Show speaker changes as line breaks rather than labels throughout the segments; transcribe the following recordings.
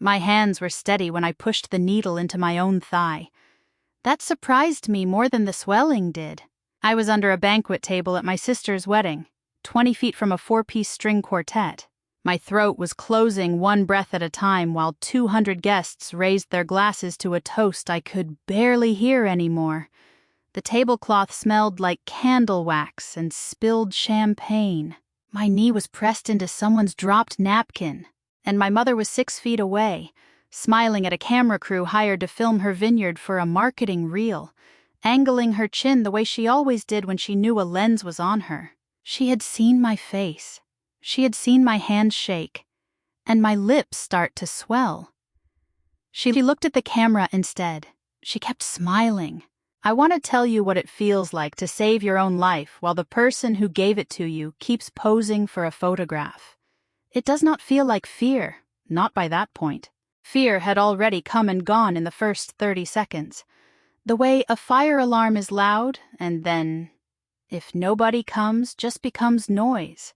My hands were steady when I pushed the needle into my own thigh. That surprised me more than the swelling did. I was under a banquet table at my sister's wedding, 20 feet from a 4-piece string quartet. My throat was closing one breath at a time while 200 guests raised their glasses to a toast I could barely hear anymore. The tablecloth smelled like candle wax and spilled champagne. My knee was pressed into someone's dropped napkin, and my mother was 6 feet away, smiling at a camera crew hired to film her vineyard for a marketing reel, angling her chin the way she always did when she knew a lens was on her. She had seen my face. She had seen my hands shake, and my lips start to swell. She looked at the camera instead. She kept smiling. I want to tell you what it feels like to save your own life while the person who gave it to you keeps posing for a photograph. It does not feel like fear, not by that point. Fear had already come and gone in the first 30 seconds. The way a fire alarm is loud and then, if nobody comes, just becomes noise.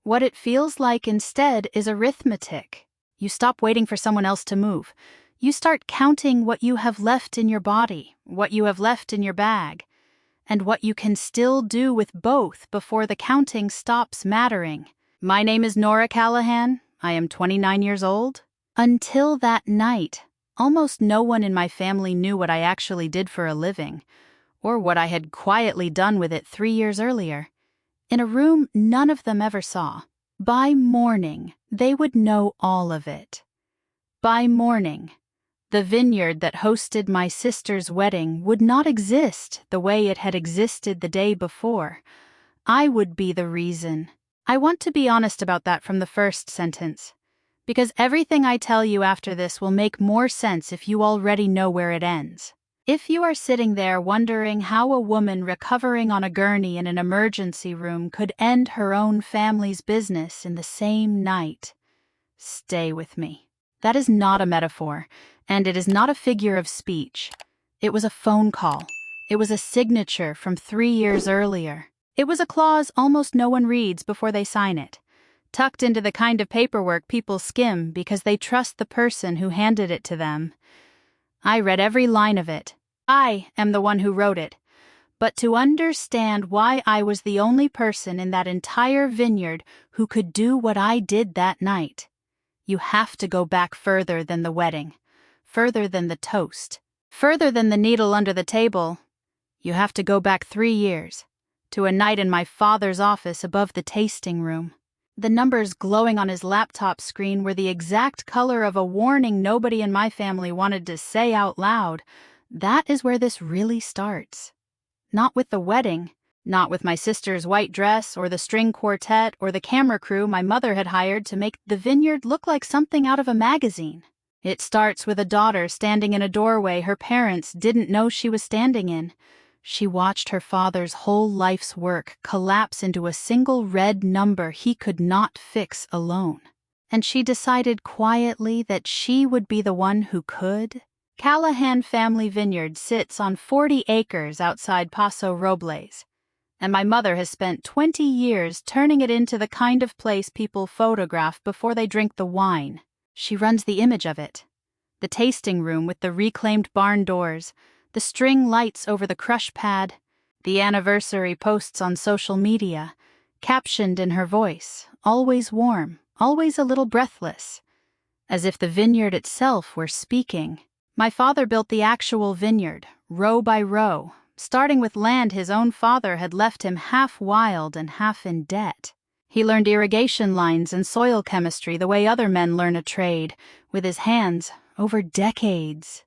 What it feels like instead is arithmetic. You stop waiting for someone else to move. You start counting what you have left in your body, what you have left in your bag, and what you can still do with both before the counting stops mattering. My name is Nora Callahan. I am 29 years old. Until that night, almost no one in my family knew what I actually did for a living, or what I had quietly done with it 3 years earlier, in a room none of them ever saw. By morning, they would know all of it. By morning, the vineyard that hosted my sister's wedding would not exist the way it had existed the day before. I would be the reason. I want to be honest about that from the first sentence, because everything I tell you after this will make more sense if you already know where it ends. If you are sitting there wondering how a woman recovering on a gurney in an emergency room could end her own family's business in the same night, stay with me. That is not a metaphor, and it is not a figure of speech. It was a phone call. It was a signature from 3 years earlier. It was a clause almost no one reads before they sign it, tucked into the kind of paperwork people skim because they trust the person who handed it to them. I read every line of it. I am the one who wrote it. But to understand why I was the only person in that entire vineyard who could do what I did that night, you have to go back further than the wedding, further than the toast, further than the needle under the table. You have to go back 3 years, to a night in my father's office above the tasting room. The numbers glowing on his laptop screen were the exact color of a warning nobody in my family wanted to say out loud. That is where this really starts. Not with the wedding, not with my sister's white dress or the string quartet or the camera crew my mother had hired to make the vineyard look like something out of a magazine. It starts with a daughter standing in a doorway her parents didn't know she was standing in. She watched her father's whole life's work collapse into a single red number he could not fix alone. And she decided quietly that she would be the one who could. Callahan Family Vineyard sits on 40 acres outside Paso Robles, and my mother has spent 20 years turning it into the kind of place people photograph before they drink the wine. She runs the image of it. The tasting room with the reclaimed barn doors, the string lights over the crush pad, the anniversary posts on social media, captioned in her voice, always warm, always a little breathless, as if the vineyard itself were speaking. My father built the actual vineyard, row by row, starting with land his own father had left him half wild and half in debt. He learned irrigation lines and soil chemistry the way other men learn a trade, with his hands, over decades.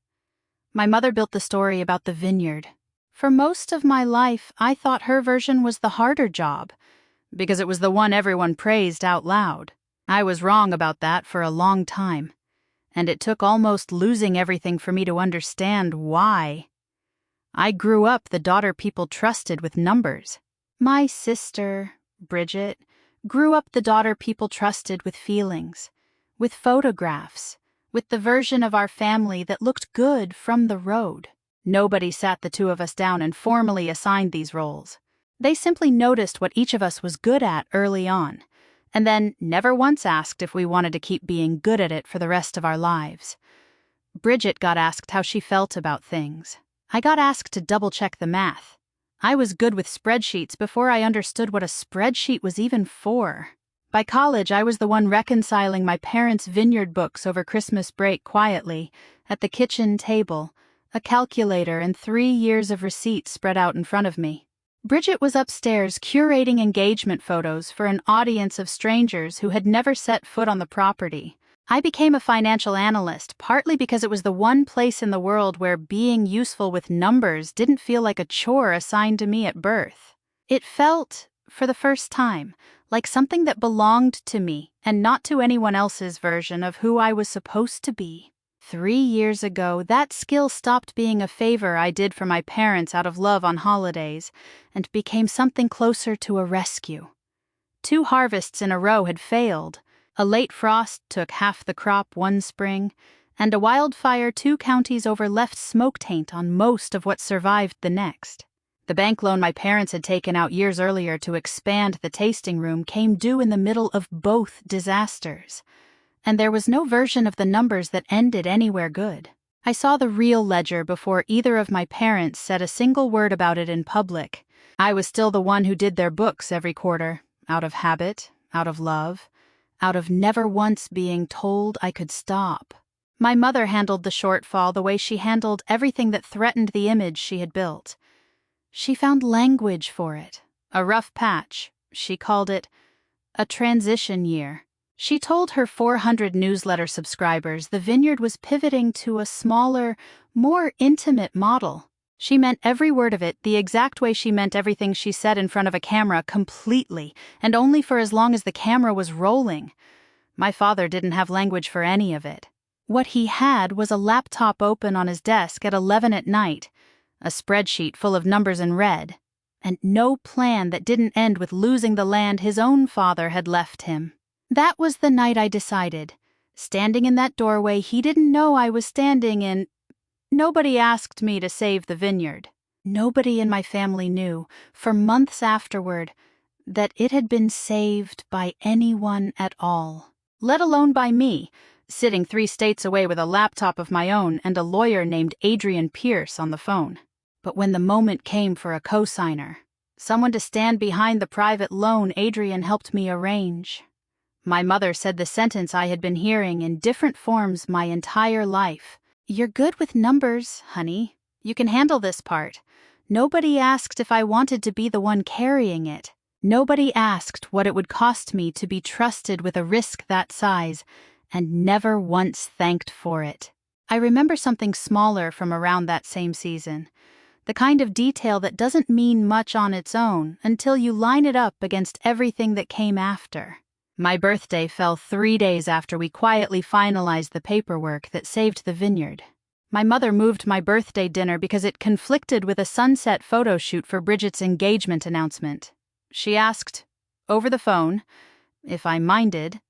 My mother built the story about the vineyard. For most of my life, I thought her version was the harder job, because it was the one everyone praised out loud. I was wrong about that for a long time, and it took almost losing everything for me to understand why. I grew up the daughter people trusted with numbers. My sister, Bridget, grew up the daughter people trusted with feelings, with photographs, with the version of our family that looked good from the road. Nobody sat the two of us down and formally assigned these roles. They simply noticed what each of us was good at early on, and then never once asked if we wanted to keep being good at it for the rest of our lives. Bridget got asked how she felt about things. I got asked to double-check the math. I was good with spreadsheets before I understood what a spreadsheet was even for. By college, I was the one reconciling my parents' vineyard books over Christmas break quietly, at the kitchen table, a calculator and 3 years of receipts spread out in front of me. Bridget was upstairs curating engagement photos for an audience of strangers who had never set foot on the property. I became a financial analyst partly because it was the one place in the world where being useful with numbers didn't feel like a chore assigned to me at birth. It felt, for the first time, like something that belonged to me and not to anyone else's version of who I was supposed to be. 3 years ago, that skill stopped being a favor I did for my parents out of love on holidays and became something closer to a rescue. 2 harvests in a row had failed. A late frost took half the crop one spring, and a wildfire 2 counties over left smoke taint on most of what survived the next. The bank loan my parents had taken out years earlier to expand the tasting room came due in the middle of both disasters, and there was no version of the numbers that ended anywhere good. I saw the real ledger before either of my parents said a single word about it in public. I was still the one who did their books every quarter, out of habit, out of love, out of never once being told I could stop. My mother handled the shortfall the way she handled everything that threatened the image she had built. She found language for it. A rough patch. She called it a transition year. She told her 400 newsletter subscribers the vineyard was pivoting to a smaller, more intimate model. She meant every word of it the exact way she meant everything she said in front of a camera completely, and only for as long as the camera was rolling. My father didn't have language for any of it. What he had was a laptop open on his desk at 11 at night, a spreadsheet full of numbers in red, and no plan that didn't end with losing the land his own father had left him. That was the night I decided. Standing in that doorway he didn't know I was standing in. Nobody asked me to save the vineyard. Nobody in my family knew, for months afterward, that it had been saved by anyone at all, let alone by me, sitting 3 states away with a laptop of my own and a lawyer named Adrian Pierce on the phone. But when the moment came for a co-signer, someone to stand behind the private loan Adrian helped me arrange, my mother said the sentence I had been hearing in different forms my entire life. "You're good with numbers, honey. You can handle this part." Nobody asked if I wanted to be the one carrying it. Nobody asked what it would cost me to be trusted with a risk that size, and never once thanked for it. I remember something smaller from around that same season, the kind of detail that doesn't mean much on its own until you line it up against everything that came after. My birthday fell 3 days after we quietly finalized the paperwork that saved the vineyard. My mother moved my birthday dinner because it conflicted with a sunset photo shoot for Bridget's engagement announcement. She asked, over the phone, if I minded.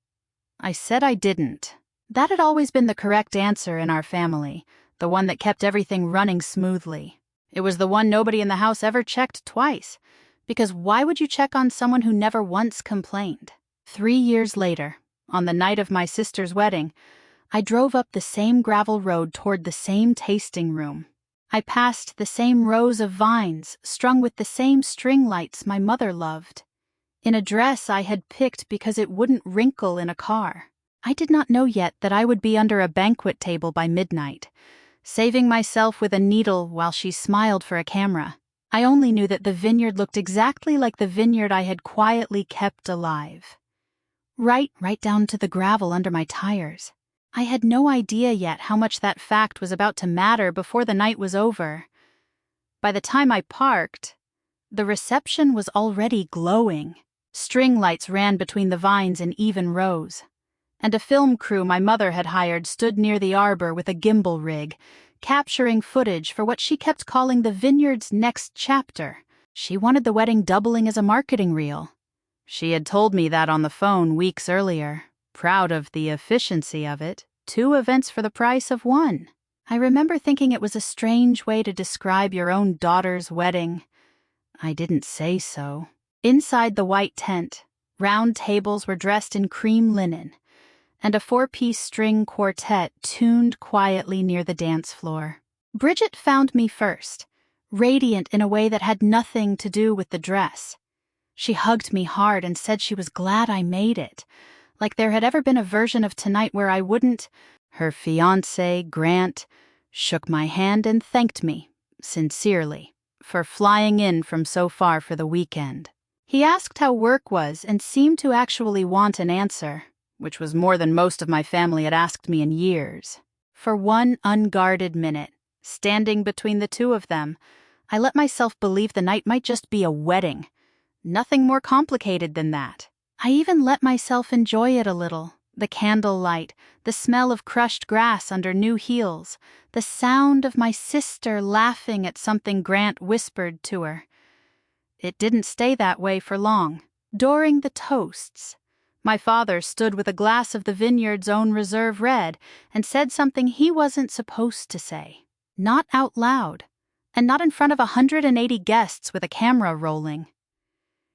I said I didn't. That had always been the correct answer in our family, the one that kept everything running smoothly. It was the one nobody in the house ever checked twice, because why would you check on someone who never once complained? 3 years later, on the night of my sister's wedding, I drove up the same gravel road toward the same tasting room. I passed the same rows of vines strung with the same string lights my mother loved, in a dress I had picked because it wouldn't wrinkle in a car. I did not know yet that I would be under a banquet table by midnight, saving myself with a needle while she smiled for a camera. I only knew that the vineyard looked exactly like the vineyard I had quietly kept alive. Right down to the gravel under my tires. I had no idea yet how much that fact was about to matter before the night was over. By the time I parked, the reception was already glowing. String lights ran between the vines in even rows, and a film crew my mother had hired stood near the arbor with a gimbal rig, capturing footage for what she kept calling the vineyard's next chapter. She wanted the wedding doubling as a marketing reel. She had told me that on the phone weeks earlier, proud of the efficiency of it. 2 events for the price of 1. I remember thinking it was a strange way to describe your own daughter's wedding. I didn't say so. Inside the white tent, Round tables were dressed in cream linen, and a 4-piece string quartet tuned quietly near the dance floor. Bridget found me first, radiant in a way that had nothing to do with the dress. She hugged me hard and said she was glad I made it, like there had ever been a version of tonight where I wouldn't. Her fiancé, Grant, shook my hand and thanked me, sincerely, for flying in from so far for the weekend. He asked how work was and seemed to actually want an answer, which was more than most of my family had asked me in years. For one unguarded minute, standing between the two of them, I let myself believe the night might just be a wedding. Nothing more complicated than that. I even let myself enjoy it a little. The candlelight, the smell of crushed grass under new heels, the sound of my sister laughing at something Grant whispered to her. It didn't stay that way for long. During the toasts, my father stood with a glass of the vineyard's own reserve red and said something he wasn't supposed to say. Not out loud, and not in front of 180 guests with a camera rolling.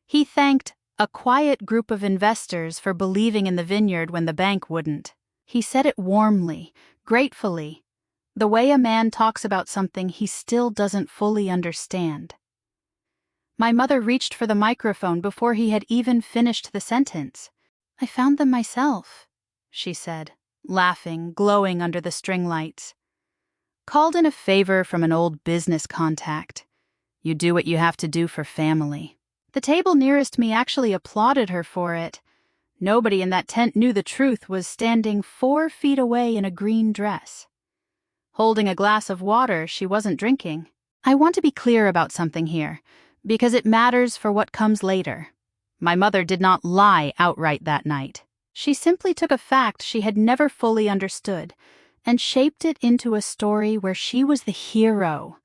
He thanked a quiet group of investors for believing in the vineyard when the bank wouldn't. He said it warmly, gratefully, the way a man talks about something he still doesn't fully understand. My mother reached for the microphone before he had even finished the sentence. "I found them myself," she said, laughing, glowing under the string lights. "Called in a favor from an old business contact. You do what you have to do for family." The table nearest me actually applauded her for it. Nobody in that tent knew the truth was standing 4 feet away in a green dress. Holding a glass of water she wasn't drinking. I want to be clear about something here, because it matters for what comes later. My mother did not lie outright that night. She simply took a fact she had never fully understood and shaped it into a story where she was the hero.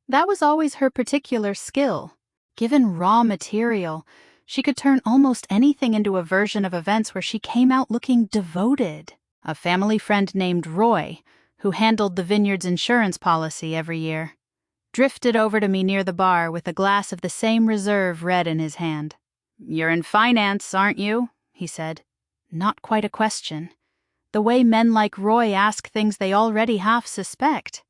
That was always her particular skill. Given raw material, she could turn almost anything into a version of events where she came out looking devoted. A family friend named Roy, who handled the vineyard's insurance policy every year, drifted over to me near the bar with a glass of the same reserve red in his hand. "You're in finance, aren't you?" he said. Not quite a question. The way men like Roy ask things they already half suspect.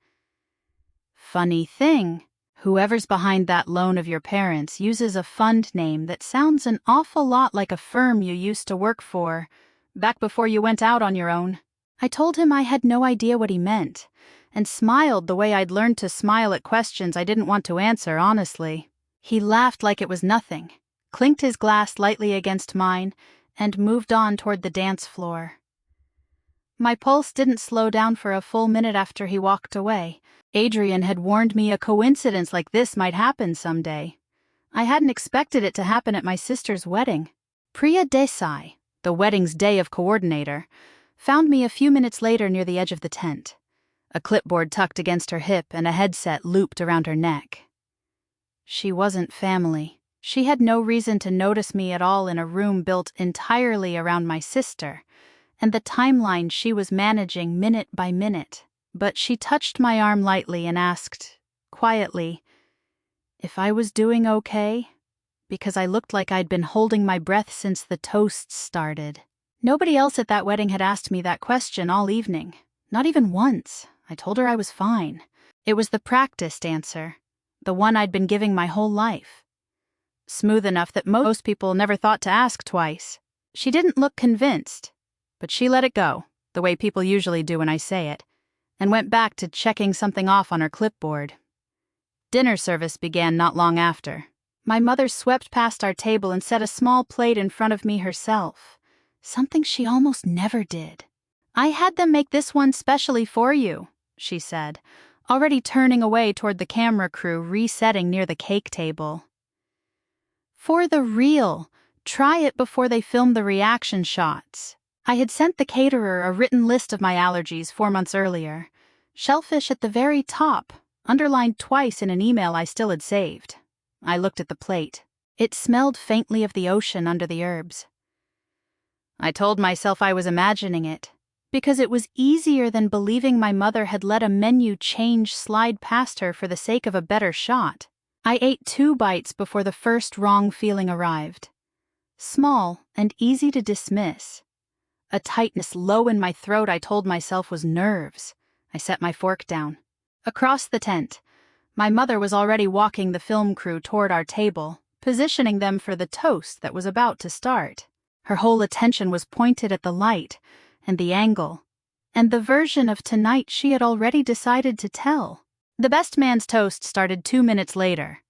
Funny thing, whoever's behind that loan of your parents uses a fund name that sounds an awful lot like a firm you used to work for, back before you went out on your own. I told him I had no idea what he meant, and smiled the way I'd learned to smile at questions I didn't want to answer honestly. He laughed like it was nothing, clinked his glass lightly against mine, and moved on toward the dance floor. My pulse didn't slow down for a full minute after he walked away. Adrian had warned me a coincidence like this might happen someday. I hadn't expected it to happen at my sister's wedding. Priya Desai, the wedding's day of coordinator, found me a few minutes later near the edge of the tent, a clipboard tucked against her hip and a headset looped around her neck. She wasn't family. She had no reason to notice me at all in a room built entirely around my sister, and the timeline she was managing minute by minute. But she touched my arm lightly and asked, quietly, if I was doing okay, because I looked like I'd been holding my breath since the toasts started. Nobody else at that wedding had asked me that question all evening, not even once. I told her I was fine. It was the practiced answer, the one I'd been giving my whole life. Smooth enough that most people never thought to ask twice. She didn't look convinced, but she let it go, the way people usually do when I say it, and went back to checking something off on her clipboard. Dinner service began not long after. My mother swept past our table and set a small plate in front of me herself, something she almost never did. "I had them make this one specially for you," she said, already turning away toward the camera crew resetting near the cake table. "For the real, try it before they film the reaction shots." I had sent the caterer a written list of my allergies 4 months earlier. Shellfish at the very top, underlined twice in an email I still had saved. I looked at the plate. It smelled faintly of the ocean under the herbs. I told myself I was imagining it, because it was easier than believing my mother had let a menu change slide past her for the sake of a better shot. I ate 2 bites before the first wrong feeling arrived. small and easy to dismiss. A tightness low in my throat I told myself was nerves. I set my fork down. Across the tent, my mother was already walking the film crew toward our table, positioning them for the toast that was about to start. Her whole attention was pointed at the light and the angle, and the version of tonight she had already decided to tell. The best man's toast started 2 minutes later,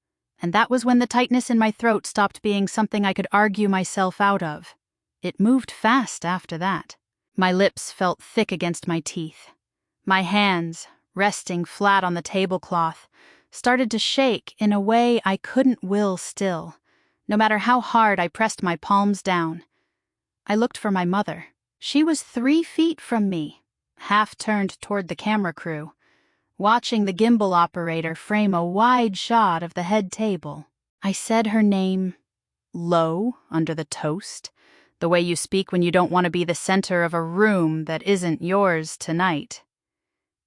and that was when the tightness in my throat stopped being something I could argue myself out of. It moved fast after that. My lips felt thick against my teeth. My hands, resting flat on the tablecloth, started to shake in a way I couldn't will still, no matter how hard I pressed my palms down. I looked for my mother. She was 3 feet from me, half turned toward the camera crew, watching the gimbal operator frame a wide shot of the head table. I said her name low under the toast, the way you speak when you don't want to be the center of a room that isn't yours tonight.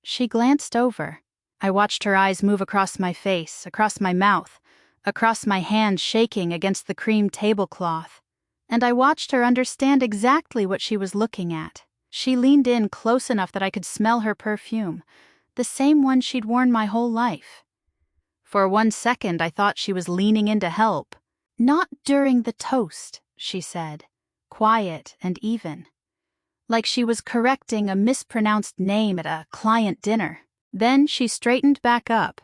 She glanced over. I watched her eyes move across my face, across my mouth, across my hands shaking against the cream tablecloth, and I watched her understand exactly what she was looking at. She leaned in close enough that I could smell her perfume, the same one she'd worn my whole life. For 1 second I thought she was leaning in to help. "Not during the toast," she said, quiet and even, like she was correcting a mispronounced name at a client dinner. Then she straightened back up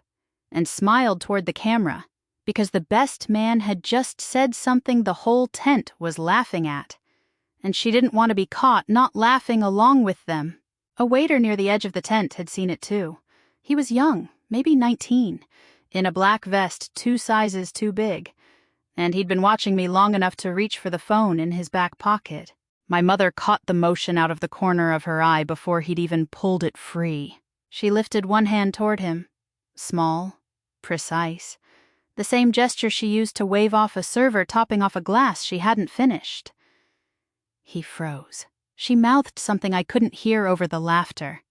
and smiled toward the camera, because the best man had just said something the whole tent was laughing at, and she didn't want to be caught not laughing along with them. A waiter near the edge of the tent had seen it too. He was young, maybe 19, in a black vest 2 sizes too big, and he'd been watching me long enough to reach for the phone in his back pocket. My mother caught the motion out of the corner of her eye before he'd even pulled it free. She lifted one hand toward him, small, precise, the same gesture she used to wave off a server topping off a glass she hadn't finished. He froze. She mouthed something I couldn't hear over the laughter.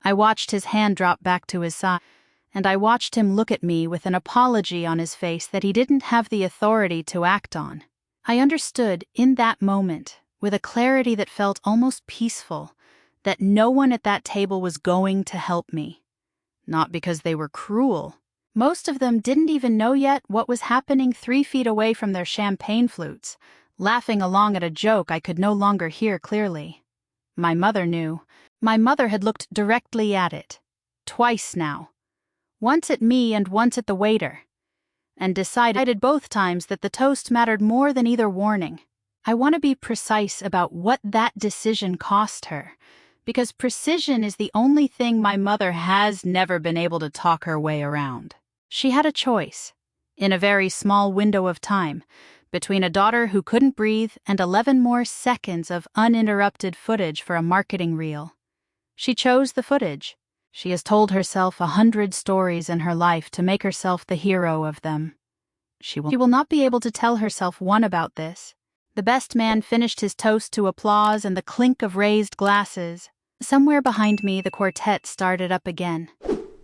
I watched his hand drop back to his side, and I watched him look at me with an apology on his face that he didn't have the authority to act on. I understood in that moment, with a clarity that felt almost peaceful, that no one at that table was going to help me. Not because they were cruel. Most of them didn't even know yet what was happening 3 feet away from their champagne flutes, laughing along at a joke I could no longer hear clearly. My mother knew. My mother had looked directly at it. Twice now. Once at me and once at the waiter. And decided both times that the toast mattered more than either warning. I want to be precise about what that decision cost her, because precision is the only thing my mother has never been able to talk her way around. She had a choice, in a very small window of time, between a daughter who couldn't breathe and 11 more seconds of uninterrupted footage for a marketing reel. She chose the footage. She has told herself 100 stories in her life to make herself the hero of them. She will not be able to tell herself one about this. The best man finished his toast to applause and the clink of raised glasses. Somewhere behind me, the quartet started up again.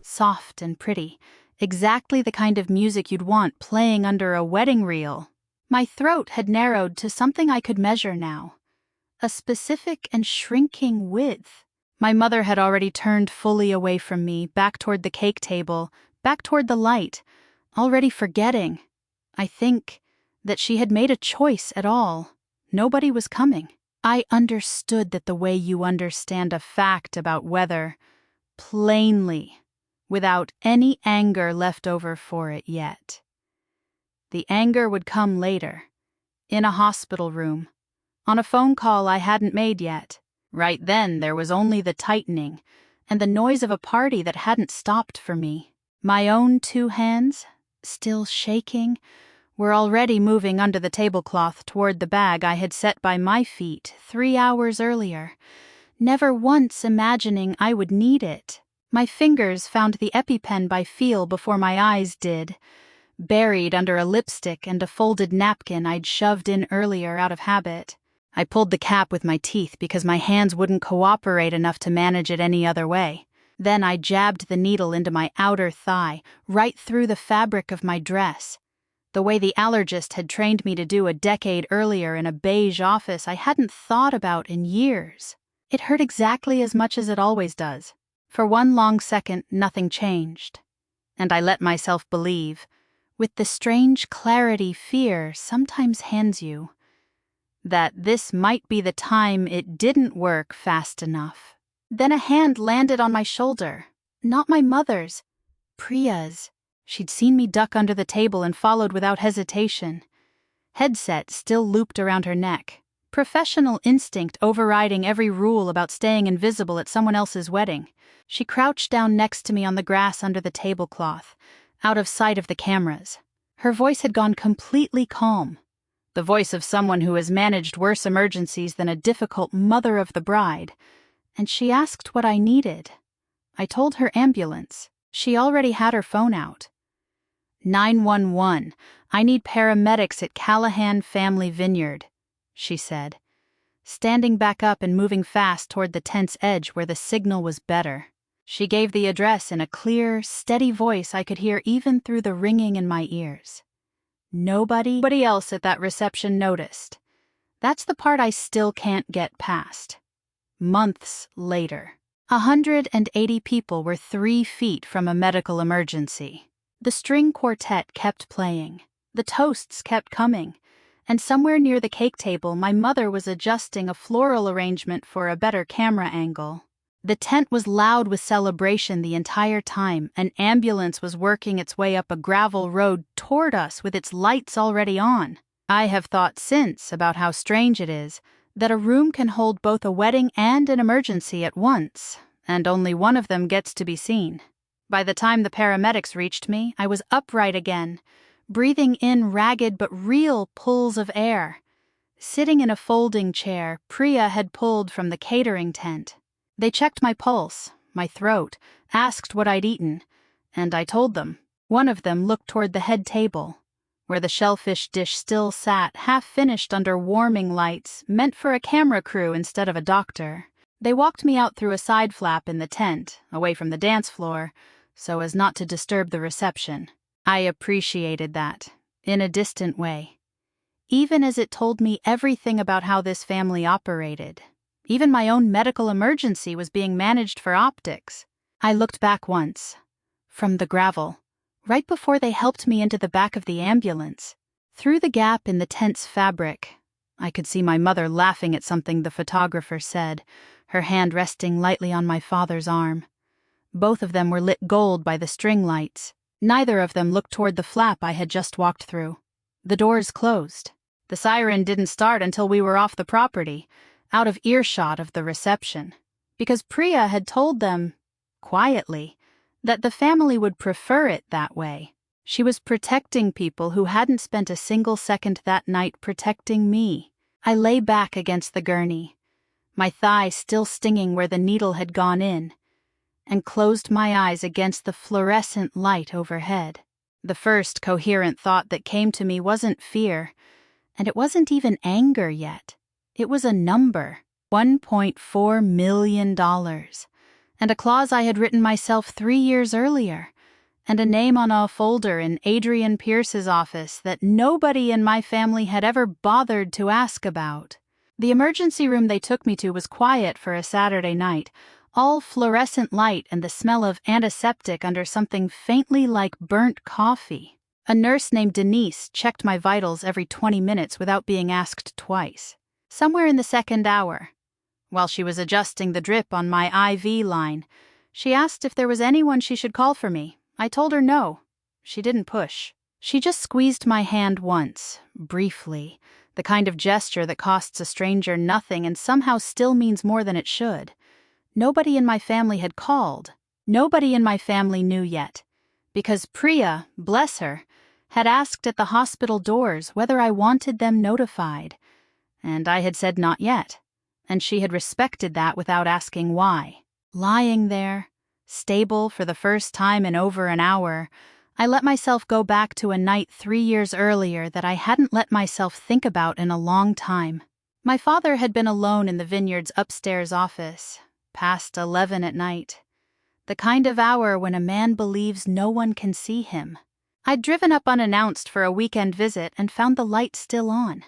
Soft and pretty, exactly the kind of music you'd want playing under a wedding reel. My throat had narrowed to something I could measure now. A specific and shrinking width. My mother had already turned fully away from me, back toward the cake table, back toward the light, already forgetting, I think, that she had made a choice at all. Nobody was coming. I understood that the way you understand a fact about weather, plainly, without any anger left over for it yet. The anger would come later, in a hospital room, on a phone call I hadn't made yet. Right then there was only the tightening and the noise of a party that hadn't stopped for me. My own 2 hands, still shaking, were already moving under the tablecloth toward the bag I had set by my feet 3 hours earlier, never once imagining I would need it. My fingers found the EpiPen by feel before my eyes did, buried under a lipstick and a folded napkin I'd shoved in earlier out of habit. I pulled the cap with my teeth because my hands wouldn't cooperate enough to manage it any other way. Then I jabbed the needle into my outer thigh, right through the fabric of my dress. the way the allergist had trained me to do a decade earlier in a beige office I hadn't thought about in years. It hurt exactly as much as it always does. For one long second, nothing changed. And I let myself believe, with the strange clarity fear sometimes hands you, that this might be the time it didn't work fast enough. Then a hand landed on my shoulder. Not my mother's, Priya's. She'd seen me duck under the table and followed without hesitation. Headset still looped around her neck. Professional instinct overriding every rule about staying invisible at someone else's wedding. She crouched down next to me on the grass under the tablecloth, out of sight of the cameras. Her voice had gone completely calm. The voice of someone who has managed worse emergencies than a difficult mother of the bride. And she asked what I needed. I told her ambulance. She already had her phone out. 911. I need paramedics at Callahan Family Vineyard, she said, standing back up and moving fast toward the tent's edge where the signal was better. She gave the address in a clear, steady voice I could hear even through the ringing in my ears. Nobody else at that reception noticed. That's the part I still can't get past. Months later, 180 people were 3 feet from a medical emergency. The string quartet kept playing. The toasts kept coming. And somewhere near the cake table, my mother was adjusting a floral arrangement for a better camera angle. The tent was loud with celebration the entire time. An ambulance was working its way up a gravel road toward us with its lights already on. I have thought since about how strange it is that a room can hold both a wedding and an emergency at once, and only one of them gets to be seen. By the time the paramedics reached me, I was upright again, breathing in ragged but real pulls of air. Sitting in a folding chair Priya had pulled from the catering tent. They checked my pulse, my throat, asked what I'd eaten, and I told them. One of them looked toward the head table, where the shellfish dish still sat, half-finished under warming lights, meant for a camera crew instead of a doctor. They walked me out through a side flap in the tent, away from the dance floor, so as not to disturb the reception. I appreciated that, in a distant way. Even as it told me everything about how this family operated. Even my own medical emergency was being managed for optics. I looked back once, from the gravel, right before they helped me into the back of the ambulance. Through the gap in the tent's fabric, I could see my mother laughing at something the photographer said, her hand resting lightly on my father's arm. Both of them were lit gold by the string lights. Neither of them looked toward the flap I had just walked through. The doors closed. The siren didn't start until we were off the property, out of earshot of the reception, because Priya had told them, quietly, that the family would prefer it that way. She was protecting people who hadn't spent a single second that night protecting me. I lay back against the gurney, my thigh still stinging where the needle had gone in, and closed my eyes against the fluorescent light overhead. The first coherent thought that came to me wasn't fear, and it wasn't even anger yet. It was a number, $1.4 million, and a clause I had written myself 3 years earlier, and a name on a folder in Adrian Pierce's office that nobody in my family had ever bothered to ask about. The emergency room they took me to was quiet for a Saturday night, all fluorescent light and the smell of antiseptic under something faintly like burnt coffee. A nurse named Denise checked my vitals every 20 minutes without being asked twice. Somewhere in the second hour, while she was adjusting the drip on my IV line, she asked if there was anyone she should call for me. I told her no. She didn't push. She just squeezed my hand once, briefly, the kind of gesture that costs a stranger nothing and somehow still means more than it should. Nobody in my family had called. Nobody in my family knew yet, because Priya, bless her, had asked at the hospital doors whether I wanted them notified, and I had said not yet, and she had respected that without asking why. Lying there, stable for the first time in over an hour, I let myself go back to a night 3 years earlier that I hadn't let myself think about in a long time. My father had been alone in the vineyard's upstairs office, past 11 at night. The kind of hour when a man believes no one can see him. I'd driven up unannounced for a weekend visit and found the light still on.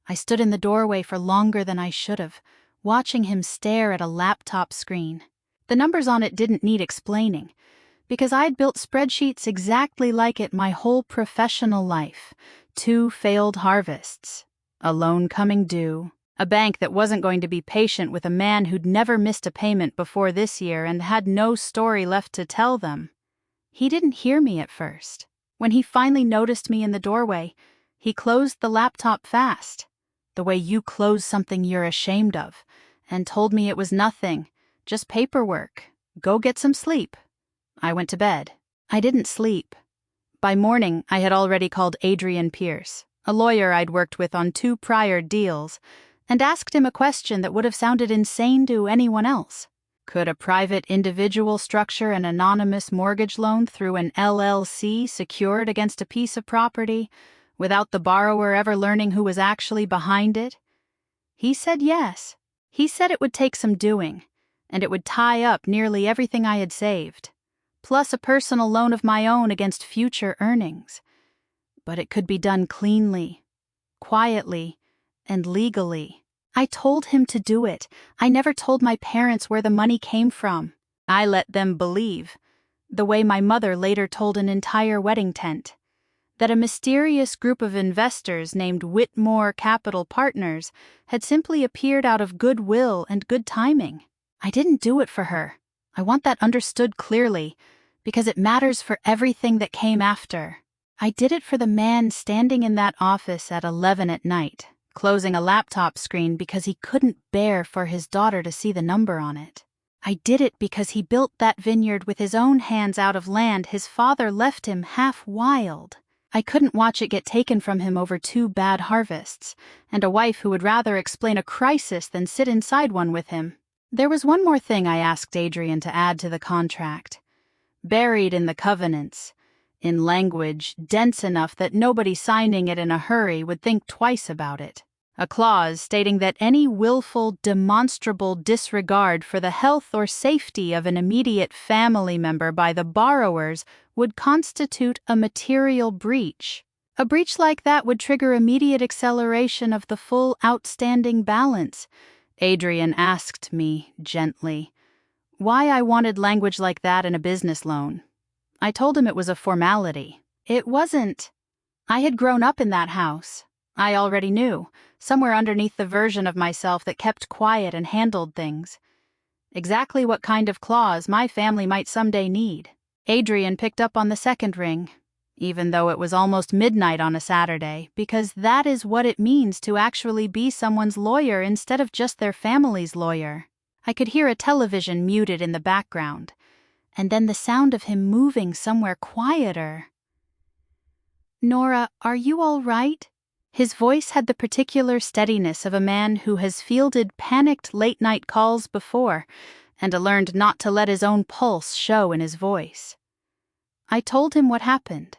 I stood in the doorway for longer than I should have, watching him stare at a laptop screen. The numbers on it didn't need explaining, because I'd built spreadsheets exactly like it my whole professional life. 2 failed harvests, a loan coming due, a bank that wasn't going to be patient with a man who'd never missed a payment before this year and had no story left to tell them. He didn't hear me at first. When he finally noticed me in the doorway, he closed the laptop fast, the way you close something you're ashamed of, and told me it was nothing, just paperwork. Go get some sleep. I went to bed. I didn't sleep. By morning, I had already called Adrian Pierce, a lawyer I'd worked with on 2 prior deals, and asked him a question that would have sounded insane to anyone else. Could a private individual structure an anonymous mortgage loan through an LLC secured against a piece of property without the borrower ever learning who was actually behind it? He said yes. He said it would take some doing, and it would tie up nearly everything I had saved, plus a personal loan of my own against future earnings. But it could be done cleanly, quietly, and legally. I told him to do it. I never told my parents where the money came from. I let them believe, the way my mother later told an entire wedding tent, that a mysterious group of investors named Whitmore Capital Partners had simply appeared out of goodwill and good timing. I didn't do it for her. I want that understood clearly, because it matters for everything that came after. I did it for the man standing in that office at 11 at night, closing a laptop screen because he couldn't bear for his daughter to see the number on it. I did it because he built that vineyard with his own hands out of land his father left him half wild. I couldn't watch it get taken from him over 2 bad harvests, and a wife who would rather explain a crisis than sit inside one with him. There was one more thing I asked Adrian to add to the contract. Buried in the covenants, in language dense enough that nobody signing it in a hurry would think twice about it. A clause stating that any willful, demonstrable disregard for the health or safety of an immediate family member by the borrowers would constitute a material breach. A breach like that would trigger immediate acceleration of the full outstanding balance. Adrian asked me, gently, why I wanted language like that in a business loan. I told him it was a formality. It wasn't. I had grown up in that house. I already knew, somewhere underneath the version of myself that kept quiet and handled things, exactly what kind of clause my family might someday need. Adrian picked up on the second ring, even though it was almost midnight on a Saturday, because that is what it means to actually be someone's lawyer instead of just their family's lawyer. I could hear a television muted in the background, and then the sound of him moving somewhere quieter. "Nora, are you all right?" His voice had the particular steadiness of a man who has fielded panicked late-night calls before and learned not to let his own pulse show in his voice. I told him what happened.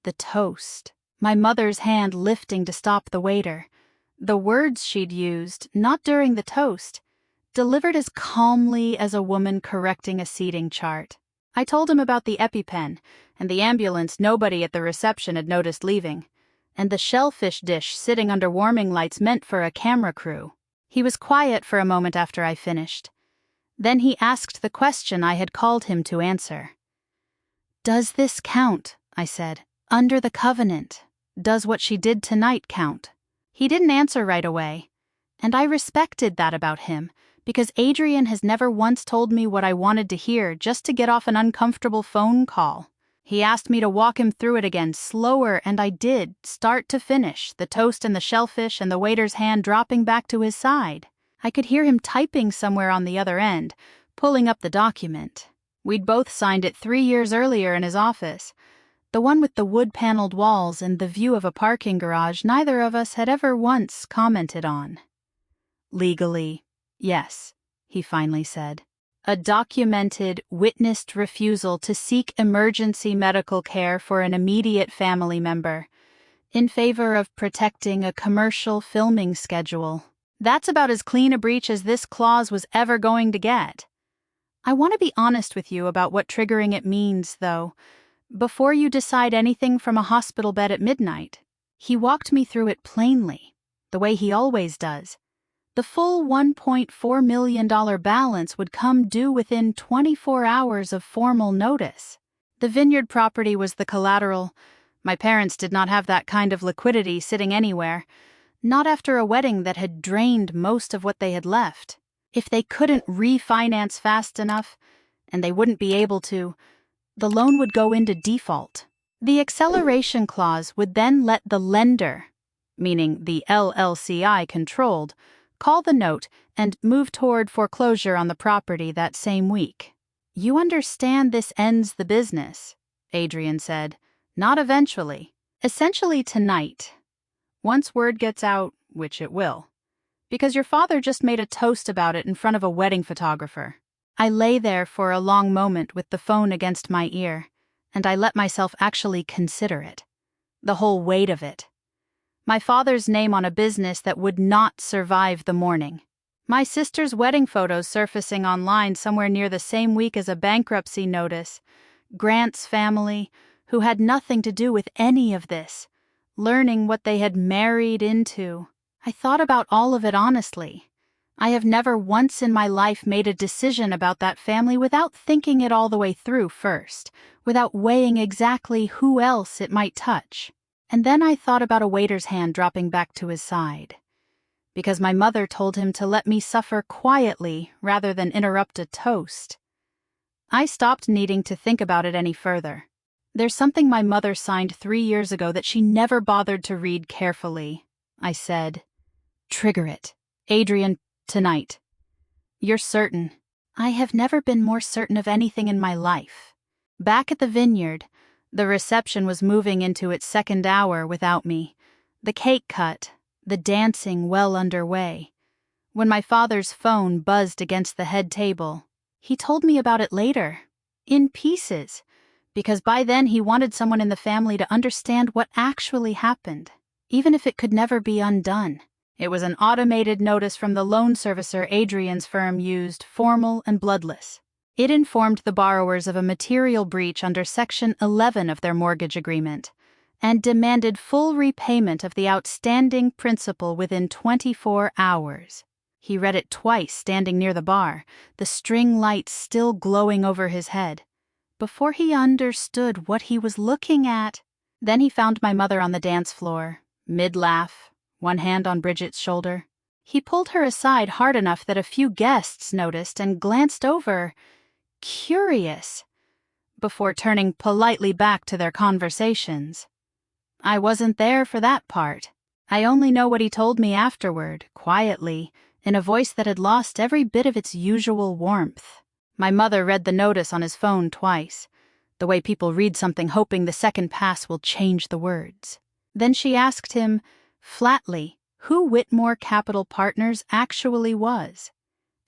The toast, my mother's hand lifting to stop the waiter, the words she'd used, not during the toast, delivered as calmly as a woman correcting a seating chart. I told him about the EpiPen and the ambulance nobody at the reception had noticed leaving, and the shellfish dish sitting under warming lights meant for a camera crew. He was quiet for a moment after I finished. Then he asked the question I had called him to answer. "Does this count?" I said. "Under the covenant, does what she did tonight count?" He didn't answer right away, and I respected that about him, because Adrian has never once told me what I wanted to hear just to get off an uncomfortable phone call. He asked me to walk him through it again, slower, and I did, start to finish, the toast and the shellfish and the waiter's hand dropping back to his side. I could hear him typing somewhere on the other end, pulling up the document. We'd both signed it 3 years earlier in his office, the one with the wood-paneled walls and the view of a parking garage neither of us had ever once commented on. "Legally, yes," he finally said. "A documented, witnessed refusal to seek emergency medical care for an immediate family member in favor of protecting a commercial filming schedule. That's about as clean a breach as this clause was ever going to get. I want to be honest with you about what triggering it means, though. Before you decide anything from a hospital bed at midnight. He walked me through it plainly, the way he always does. The full $1.4 million balance would come due within 24 hours of formal notice. The vineyard property was the collateral. My parents did not have that kind of liquidity sitting anywhere, not after a wedding that had drained most of what they had left. If they couldn't refinance fast enough, and they wouldn't be able to, the loan would go into default. The acceleration clause would then let the lender, meaning the LLC I controlled, call the note and move toward foreclosure on the property that same week. You understand this ends the business, Adrian said. Not eventually. Essentially tonight. Once word gets out, which it will. Because your father just made a toast about it in front of a wedding photographer. I lay there for a long moment with the phone against my ear, and I let myself actually consider it. The whole weight of it. My father's name on a business that would not survive the morning. My sister's wedding photos surfacing online somewhere near the same week as a bankruptcy notice. Grant's family, who had nothing to do with any of this, learning what they had married into. I thought about all of it honestly. I have never once in my life made a decision about that family without thinking it all the way through first, without weighing exactly who else it might touch. And then I thought about a waiter's hand dropping back to his side. Because my mother told him to let me suffer quietly rather than interrupt a toast. I stopped needing to think about it any further. There's something my mother signed 3 years ago that she never bothered to read carefully. I said, "Trigger it. Adrian, tonight." "You're certain?" I have never been more certain of anything in my life. Back at the vineyard, the reception was moving into its second hour without me. The cake cut, the dancing well underway. When my father's phone buzzed against the head table, he told me about it later, in pieces, because by then he wanted someone in the family to understand what actually happened, even if it could never be undone. It was an automated notice from the loan servicer Adrian's firm used, formal and bloodless. It informed the borrowers of a material breach under Section 11 of their mortgage agreement and demanded full repayment of the outstanding principal within 24 hours. He read it twice standing near the bar, the string lights still glowing over his head, before he understood what he was looking at. Then he found my mother on the dance floor, mid-laugh, one hand on Bridget's shoulder. He pulled her aside hard enough that a few guests noticed and glanced over, curious, before turning politely back to their conversations. I wasn't there for that part. I only know what he told me afterward, quietly, in a voice that had lost every bit of its usual warmth. My mother read the notice on his phone twice, the way people read something hoping the second pass will change the words. Then she asked him, flatly, who Whitmore Capital Partners actually was,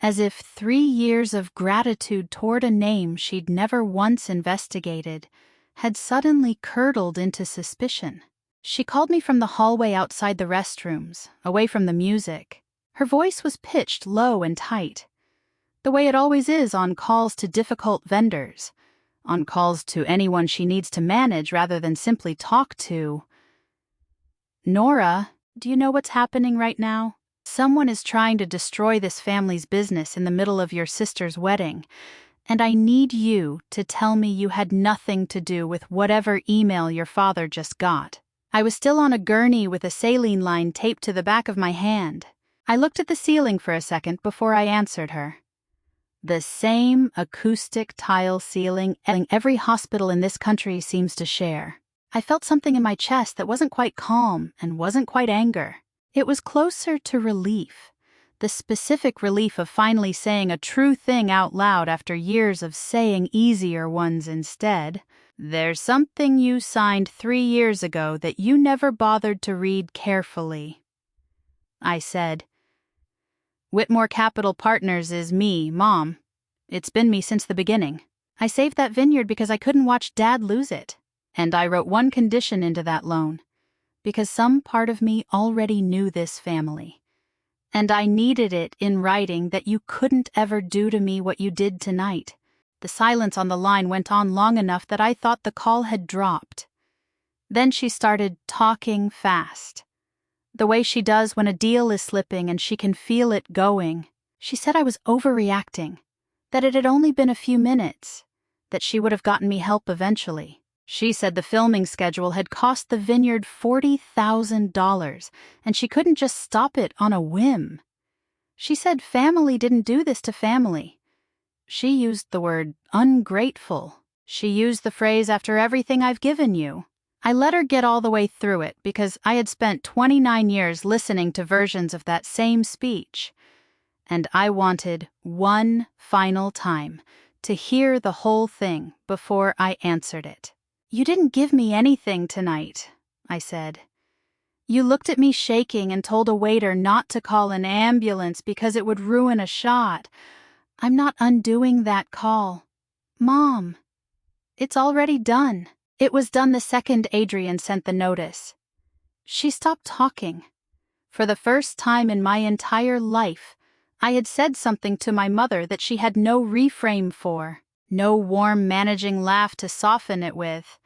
as if 3 years of gratitude toward a name she'd never once investigated had suddenly curdled into suspicion. She called me from the hallway outside the restrooms, away from the music. Her voice was pitched low and tight, the way it always is on calls to difficult vendors, on calls to anyone she needs to manage rather than simply talk to. "Nora, do you know what's happening right now? Someone is trying to destroy this family's business in the middle of your sister's wedding, and I need you to tell me you had nothing to do with whatever email your father just got." I was still on a gurney with a saline line taped to the back of my hand. I looked at the ceiling for a second before I answered her. The same acoustic tile ceiling every hospital in this country seems to share. I felt something in my chest that wasn't quite calm and wasn't quite anger. It was closer to relief, the specific relief of finally saying a true thing out loud after years of saying easier ones instead. "There's something you signed 3 years ago that you never bothered to read carefully," I said. "Whitmore Capital Partners is me, Mom. It's been me since the beginning. I saved that vineyard because I couldn't watch Dad lose it. And I wrote one condition into that loan, because some part of me already knew this family. And I needed it in writing that you couldn't ever do to me what you did tonight. The silence on the line went on long enough that I thought the call had dropped. Then she started talking fast. The way she does when a deal is slipping and she can feel it going. She said I was overreacting, that it had only been a few minutes, that she would have gotten me help eventually. She said the filming schedule had cost the vineyard $40,000, and she couldn't just stop it on a whim. She said family didn't do this to family. She used the word ungrateful. She used the phrase after everything I've given you. I let her get all the way through it because I had spent 29 years listening to versions of that same speech. And I wanted one final time to hear the whole thing before I answered it. "You didn't give me anything tonight," I said. "You looked at me shaking and told a waiter not to call an ambulance because it would ruin a shot. I'm not undoing that call. Mom, it's already done." It was done the second Adrian sent the notice. She stopped talking. For the first time in my entire life, I had said something to my mother that she had no reframe for, no warm managing laugh to soften it with,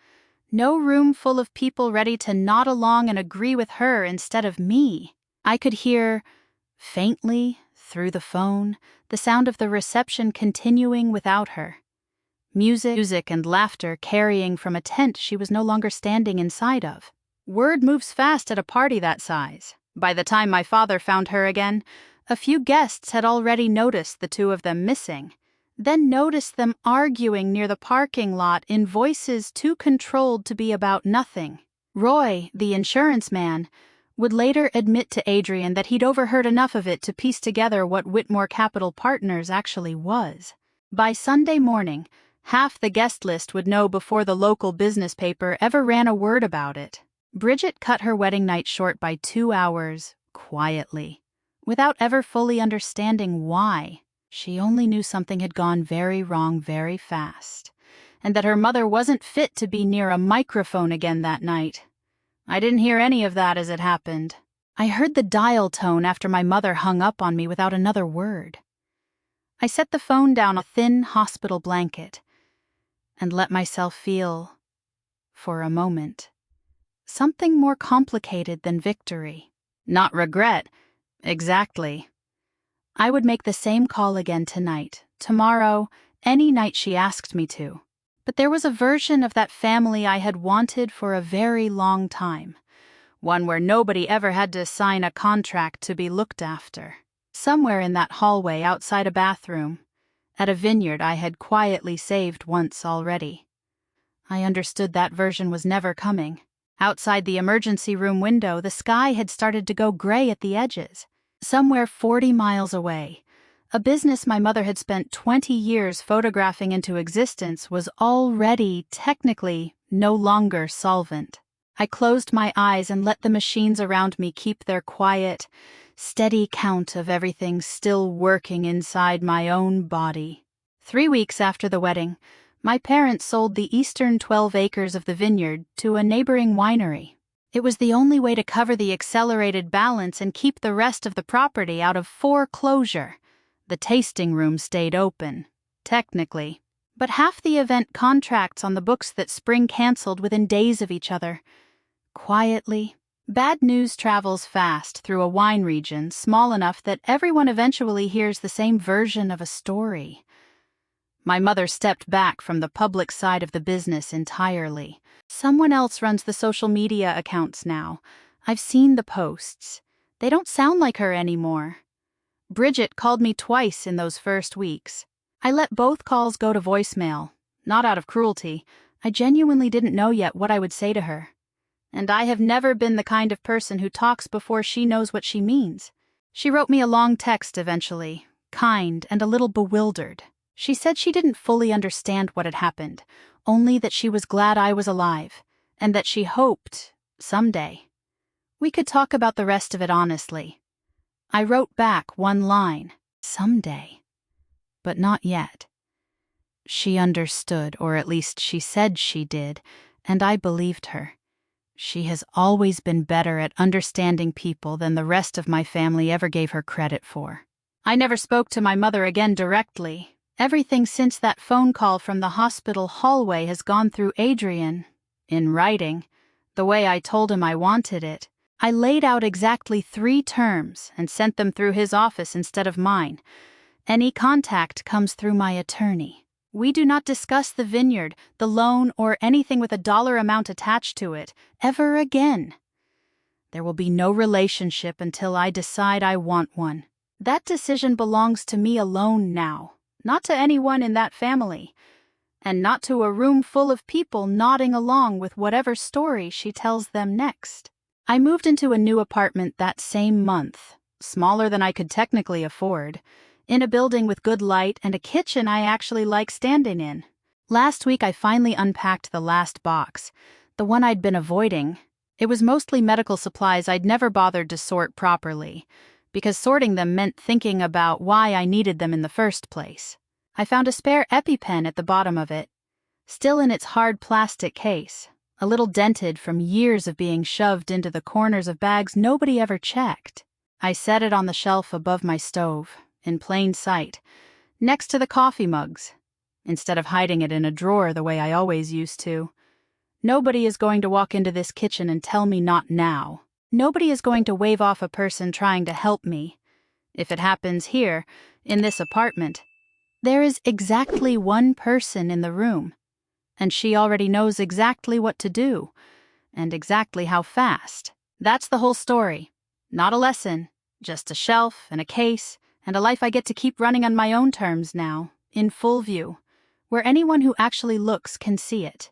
no room full of people ready to nod along and agree with her instead of me. I could hear, faintly, through the phone, the sound of the reception continuing without her. Music and laughter carrying from a tent she was no longer standing inside of. Word moves fast at a party that size. By the time my father found her again, a few guests had already noticed the two of them missing, then noticed them arguing near the parking lot in voices too controlled to be about nothing. Roy, the insurance man, would later admit to Adrian that he'd overheard enough of it to piece together what Whitmore Capital Partners actually was. By Sunday morning, half the guest list would know before the local business paper ever ran a word about it. Bridget cut her wedding night short by 2 hours, quietly, without ever fully understanding why. She only knew something had gone very wrong very fast, and that her mother wasn't fit to be near a microphone again that night. I didn't hear any of that as it happened. I heard the dial tone after my mother hung up on me without another word. I set the phone down on a thin hospital blanket and let myself feel, for a moment, something more complicated than victory. Not regret, exactly. I would make the same call again tonight, tomorrow, any night she asked me to. But there was a version of that family I had wanted for a very long time, one where nobody ever had to sign a contract to be looked after. Somewhere in that hallway outside a bathroom, at a vineyard I had quietly saved once already. I understood that version was never coming. Outside the emergency room window, the sky had started to go gray at the edges. Somewhere 40 miles away, a business my mother had spent 20 years photographing into existence was already, technically, no longer solvent. I closed my eyes and let the machines around me keep their quiet, steady count of everything still working inside my own body. 3 weeks after the wedding, my parents sold the eastern 12 acres of the vineyard to a neighboring winery. It was the only way to cover the accelerated balance and keep the rest of the property out of foreclosure. The tasting room stayed open, technically, but half the event contracts on the books that spring canceled within days of each other. Quietly, bad news travels fast through a wine region small enough that everyone eventually hears the same version of a story. My mother stepped back from the public side of the business entirely. Someone else runs the social media accounts now. I've seen the posts. They don't sound like her anymore. Bridget called me twice in those first weeks. I let both calls go to voicemail, not out of cruelty. I genuinely didn't know yet what I would say to her. And I have never been the kind of person who talks before she knows what she means. She wrote me a long text eventually, kind and a little bewildered. She said she didn't fully understand what had happened, only that she was glad I was alive, and that she hoped, someday, we could talk about the rest of it honestly. I wrote back one line, someday, but not yet. She understood, or at least she said she did, and I believed her. She has always been better at understanding people than the rest of my family ever gave her credit for. I never spoke to my mother again directly, Everything since that phone call from the hospital hallway has gone through Adrian. In writing, the way I told him I wanted it. I laid out exactly 3 terms and sent them through his office instead of mine. Any contact comes through my attorney. We do not discuss the vineyard, the loan, or anything with a dollar amount attached to it, ever again. There will be no relationship until I decide I want one. That decision belongs to me alone now, not to anyone in that family, and not to a room full of people nodding along with whatever story she tells them next. I moved into a new apartment that same month, smaller than I could technically afford, in a building with good light and a kitchen I actually like standing in. Last week I finally unpacked the last box, the one I'd been avoiding. It was mostly medical supplies I'd never bothered to sort properly, because sorting them meant thinking about why I needed them in the first place. I found a spare EpiPen at the bottom of it, still in its hard plastic case, a little dented from years of being shoved into the corners of bags nobody ever checked. I set it on the shelf above my stove, in plain sight, next to the coffee mugs, instead of hiding it in a drawer the way I always used to. Nobody is going to walk into this kitchen and tell me not now. Nobody is going to wave off a person trying to help me. If it happens here, in this apartment, there is exactly one person in the room, and she already knows exactly what to do, and exactly how fast. That's the whole story. Not a lesson, just a shelf and a case, and a life I get to keep running on my own terms now, in full view, where anyone who actually looks can see it.